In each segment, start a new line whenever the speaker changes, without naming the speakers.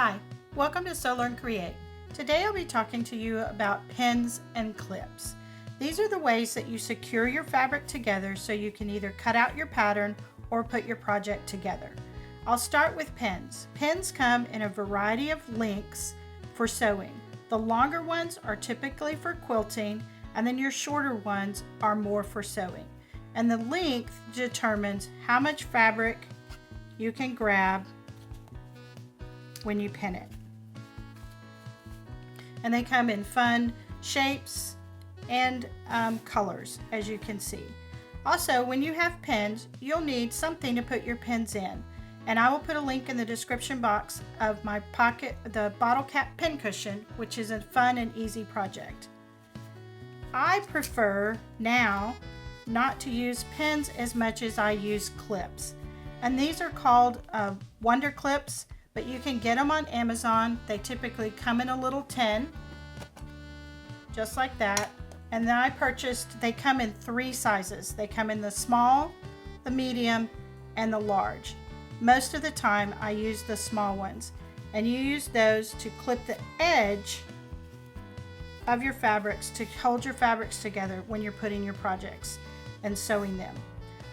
Hi, welcome to Sew Learn Create. Today I'll be talking to you about pins and clips. These are the ways that you secure your fabric together so you can either cut out your pattern or put your project together. I'll start with pins. Pins come in a variety of lengths for sewing. The longer ones are typically for quilting, and then your shorter ones are more for sewing. And the length determines how much fabric you can grab when you pin it. And they come in fun shapes and colors, as you can see. Also, when you have pins, you'll need something to put your pins in. And I will put a link in the description box of my the bottle cap pin cushion, which is a fun and easy project. I prefer now not to use pins as much as I use clips. And these are called Wonder Clips, but you can get them on Amazon. They typically come in a little tin, just like that. And then they come in 3 sizes. They come in the small, the medium, and the large. Most of the time I use the small ones. And you use those to clip the edge of your fabrics to hold your fabrics together when you're putting your projects and sewing them.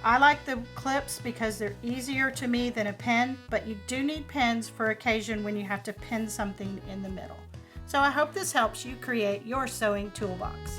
I like the clips because they're easier to me than a pin, but you do need pins for occasion when you have to pin something in the middle. So I hope this helps you create your sewing toolbox.